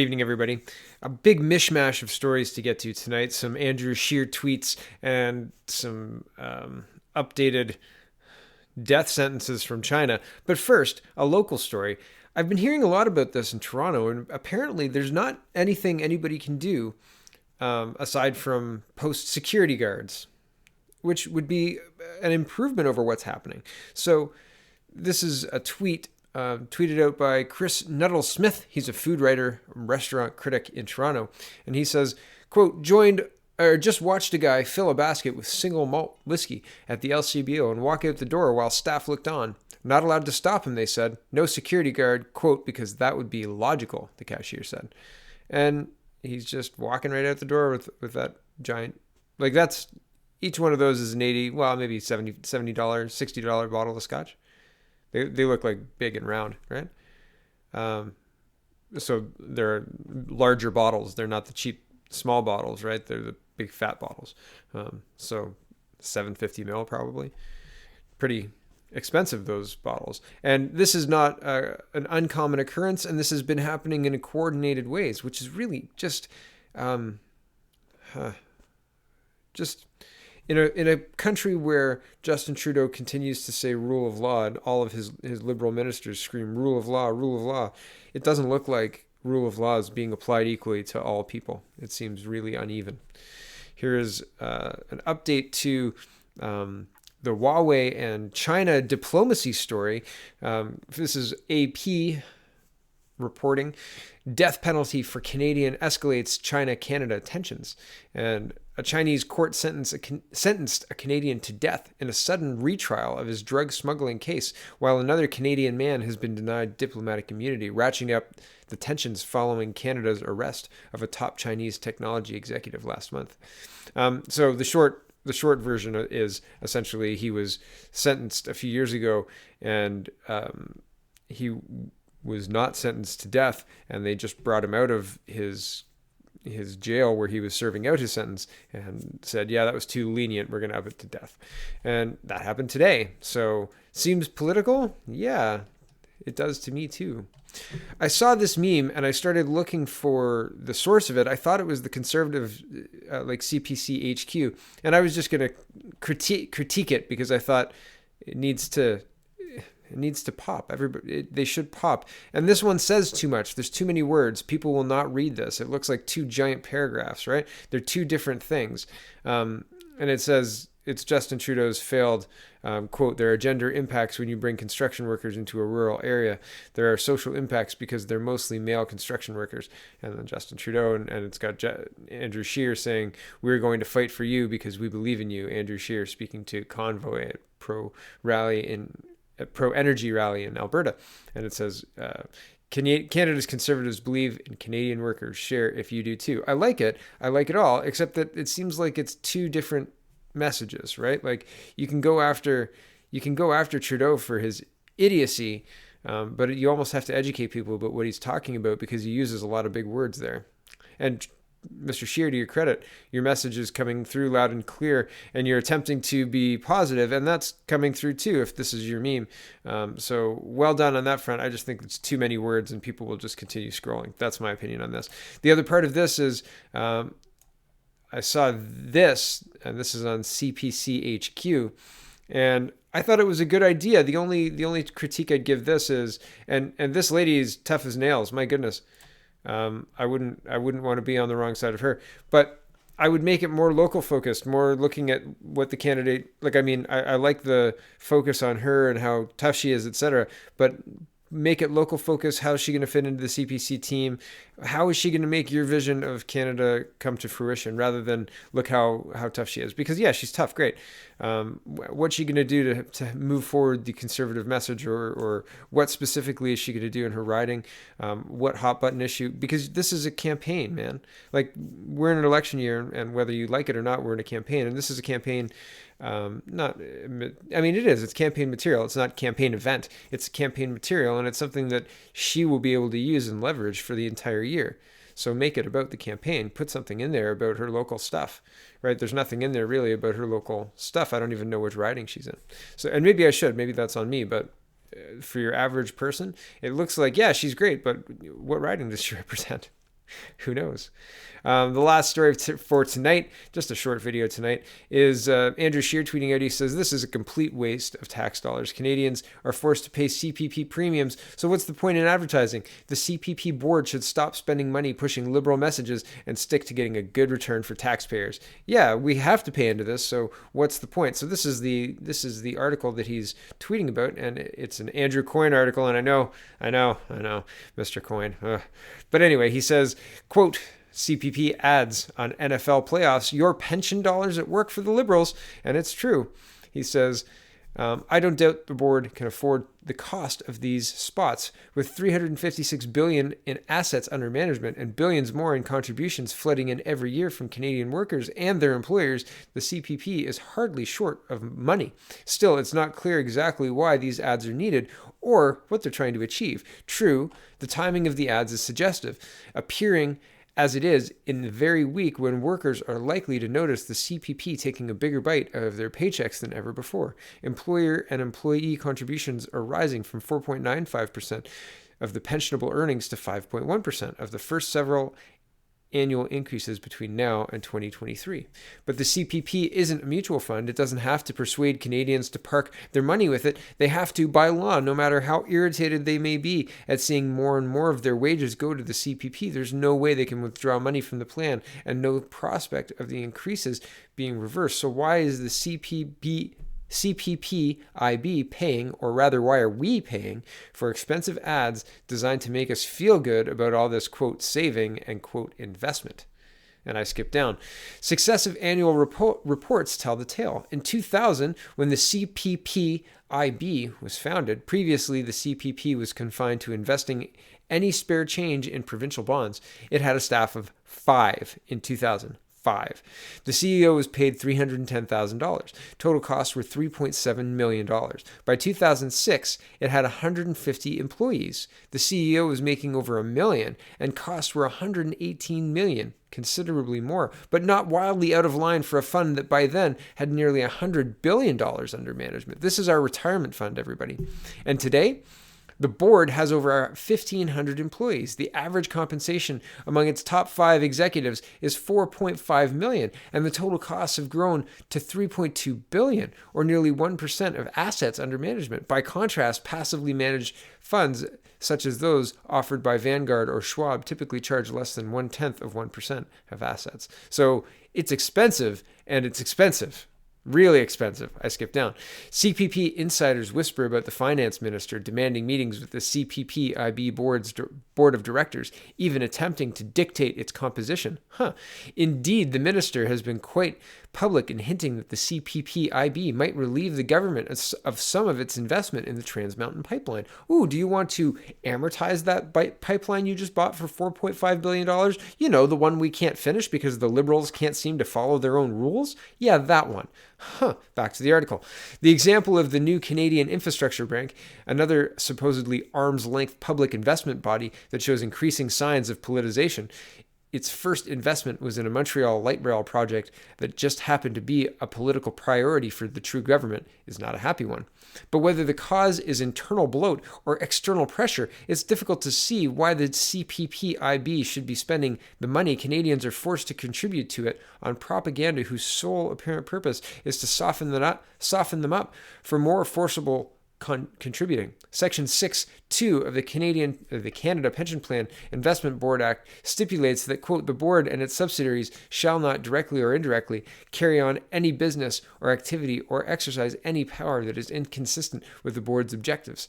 Evening, everybody. A big mishmash of stories to get to tonight. Some Andrew Scheer tweets and some updated death sentences from China. But first, a local story. I've been hearing a lot about this in Toronto, and apparently there's not anything anybody can do aside from post security guards, which would be an improvement over what's happening. So this is a tweet tweeted out by Chris Nuttall-Smith. He's a food writer, restaurant critic in Toronto. And he says, quote, just watched a guy fill a basket with single malt whiskey at the LCBO and walk out the door while staff looked on. Not allowed to stop him, they said. No security guard, quote, because that would be logical, the cashier said. And he's just walking right out the door with that giant, like that's, each one of those is an 80, well, maybe $70, $60 bottle of scotch. They look like big and round, right? So they're larger bottles. They're not the cheap small bottles, right? They're the big fat bottles. So 750 ml probably. Pretty expensive, those bottles. And this is not an uncommon occurrence, and this has been happening in coordinated ways, which is really just in a country where Justin Trudeau continues to say rule of law and all of his liberal ministers scream rule of law, it doesn't look like rule of law is being applied equally to all people. It seems really uneven. Here is an update to the Huawei and China diplomacy story. This is AP reporting. Death penalty for Canadian escalates China-Canada tensions. And a Chinese court sentenced a Canadian to death in a sudden retrial of his drug smuggling case, while another Canadian man has been denied diplomatic immunity, ratcheting up the tensions following Canada's arrest of a top Chinese technology executive last month. So the short version is essentially he was sentenced a few years ago, and he was not sentenced to death, and they just brought him out of his jail where he was serving out his sentence and said, yeah, that was too lenient, we're going to up it to death. And that happened today. So seems political? Yeah, it does to me too. I saw this meme and I started looking for the source of it. I thought it was the conservative like CPC HQ, and I was just going to critique it because I thought it needs to pop. They should pop. And this one says too much. There's too many words. People will not read this. It looks like two giant paragraphs, right? They're two different things. And it says it's Justin Trudeau's failed, quote, there are gender impacts when you bring construction workers into a rural area. There are social impacts because they're mostly male construction workers. And then Justin Trudeau, and it's got Andrew Scheer saying, we're going to fight for you because we believe in you. Andrew Scheer speaking to Convoy at pro-energy rally in Alberta. And it says, Canada's conservatives believe in Canadian workers. Share if you do too. I like it. I like it all, except that it seems like it's two different messages, right? Like you can go after Trudeau for his idiocy, but you almost have to educate people about what he's talking about because he uses a lot of big words there. And Mr. Scheer, to your credit, your message is coming through loud and clear, and you're attempting to be positive, and that's coming through too if this is your meme. So well done on that front. I just think it's too many words, and people will just continue scrolling. That's my opinion on this. The other part of this is I saw this, and this is on CPC HQ, and I thought it was a good idea. The only critique I'd give this is, and this lady is tough as nails. My goodness. I wouldn't want to be on the wrong side of her, but I would make it more local focused, more looking at what the candidate, like, I mean, I like the focus on her and how tough she is, etc., but make it local focus. How is she going to fit into the CPC team? How is she going to make your vision of Canada come to fruition rather than look how tough she is? Because yeah, she's tough. Great. What's she going to do to move forward the conservative message, or what specifically is she going to do in her riding? What hot button issue? Because this is a campaign, man. Like, we're in an election year, and whether you like it or not, we're in a campaign, and this is a campaign. It's campaign material. It's not campaign event. It's campaign material, and it's something that she will be able to use and leverage for the entire year. So make it about the campaign. Put something in there about her local stuff, right? There's nothing in there really about her local stuff. I don't even know which riding she's in. So, and maybe I should. Maybe that's on me. But for your average person, it looks like, yeah, she's great. But what riding does she represent? Who knows? The last story for tonight, just a short video tonight, is Andrew Scheer tweeting out. He says, "This is a complete waste of tax dollars. Canadians are forced to pay CPP premiums, so what's the point in advertising? The CPP board should stop spending money pushing liberal messages and stick to getting a good return for taxpayers." Yeah, we have to pay into this, so what's the point? So this is the article that he's tweeting about, and it's an Andrew Coyne article, and I know, Mr. Coyne. But anyway, he says, quote, "CPP ads on NFL playoffs, your pension dollars at work for the Liberals." And it's true. He says, "I don't doubt the board can afford the cost of these spots. With $356 billion in assets under management and billions more in contributions flooding in every year from Canadian workers and their employers, the CPP is hardly short of money. Still, it's not clear exactly why these ads are needed or what they're trying to achieve. True, the timing of the ads is suggestive, appearing as it is in the very week when workers are likely to notice the CPP taking a bigger bite out of their paychecks than ever before. Employer and employee contributions are rising from 4.95% of the pensionable earnings to 5.1% of the first several annual increases between now and 2023. But the CPP isn't a mutual fund. It doesn't have to persuade Canadians to park their money with it. They have to by law, no matter how irritated they may be at seeing more and more of their wages go to the CPP. There's no way they can withdraw money from the plan and no prospect of the increases being reversed. So why is the CPPIB paying, or rather, why are we paying for expensive ads designed to make us feel good about all this, quote, saving and, quote, investment? And I skip down. Successive annual reports tell the tale. In 2000, when the CPPIB was founded, previously the CPP was confined to investing any spare change in provincial bonds. It had a staff of 5 in 2000. The CEO was paid $310,000. Total costs were $3.7 million. By 2006, it had 150 employees. The CEO was making over $1 million, and costs were $118 million, considerably more, but not wildly out of line for a fund that by then had nearly $100 billion under management. This is our retirement fund, everybody. And today, the board has over 1,500 employees. The average compensation among its top 5 executives is $4.5 million, and the total costs have grown to $3.2 billion, or nearly 1% of assets under management. By contrast, passively managed funds, such as those offered by Vanguard or Schwab, typically charge less than 0.1% of assets. So it's expensive, and it's expensive. Really expensive. I skipped down. CPP insiders whisper about the finance minister demanding meetings with the CPPIB board of directors, even attempting to dictate its composition. Indeed, the minister has been quite public in hinting that the CPPIB might relieve the government of some of its investment in the Trans Mountain Pipeline. Ooh, do you want to amortize that pipeline you just bought for $4.5 billion? You know, the one we can't finish because the Liberals can't seem to follow their own rules? Yeah, that one. Back to the article. The example of the new Canadian Infrastructure Bank, another supposedly arm's-length public investment body that shows increasing signs of politicization. Its first investment was in a Montreal light rail project that just happened to be a political priority for the true government, is not a happy one. But whether the cause is internal bloat or external pressure, it's difficult to see why the CPPIB should be spending the money Canadians are forced to contribute to it on propaganda whose sole apparent purpose is to soften them up for more forcible contributing. Section 6.2 of the Canada Pension Plan Investment Board Act stipulates that, quote, the board and its subsidiaries shall not directly or indirectly carry on any business or activity or exercise any power that is inconsistent with the board's objects.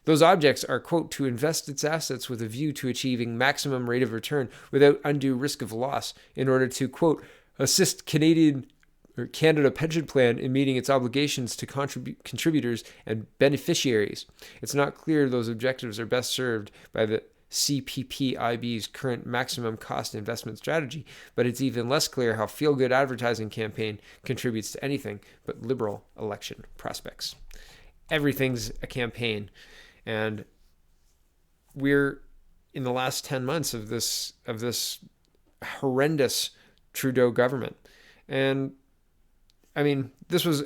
Those objects are, quote, to invest its assets with a view to achieving maximum rate of return without undue risk of loss in order to, quote, assist Canada Pension Plan in meeting its obligations to contributors and beneficiaries. It's not clear those objectives are best served by the CPPIB's current maximum cost investment strategy, but it's even less clear how feel-good advertising campaign contributes to anything but Liberal election prospects. Everything's a campaign, and we're in the last 10 months of this horrendous Trudeau government. And I mean, this was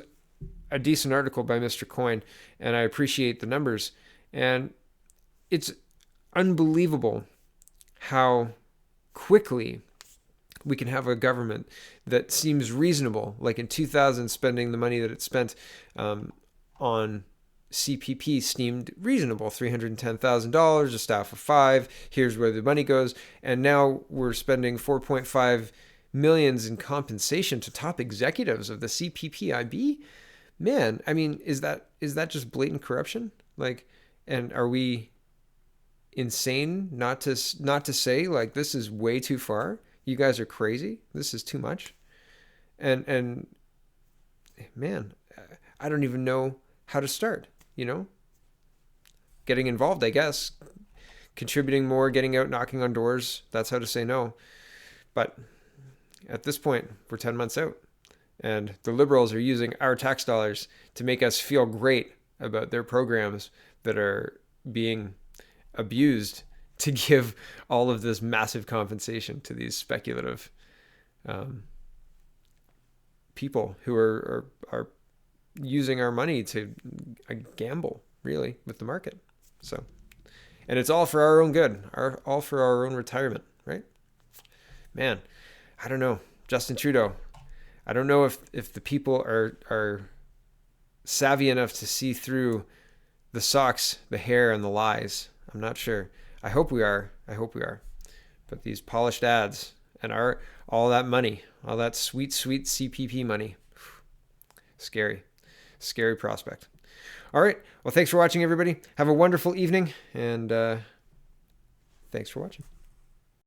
a decent article by Mr. Coyne, and I appreciate the numbers. And it's unbelievable how quickly we can have a government that seems reasonable, like in 2000, spending the money that it spent on CPP seemed reasonable, $310,000, a staff of 5. Here's where the money goes, and now we're spending 4.5 millions in compensation to top executives of the CPPIB. Man, I mean, is that just blatant corruption? Like, and are we insane not to say like this is way too far? You guys are crazy. This is too much. And man, I don't even know how to start, Getting involved, I guess. Contributing more, getting out, knocking on doors. That's how to say no. But at this point, we're 10 months out. And the Liberals are using our tax dollars to make us feel great about their programs that are being abused to give all of this massive compensation to these speculative people who are using our money to gamble, really, with the market. So, and it's all for our own good, all for our own retirement, right? Man, I don't know. Justin Trudeau, I don't know if the people are savvy enough to see through the socks, the hair, and the lies. I'm not sure. I hope we are. But these polished ads and all that money, all that sweet, sweet CPP money, scary prospect. All right. Well, thanks for watching, everybody. Have a wonderful evening, and thanks for watching.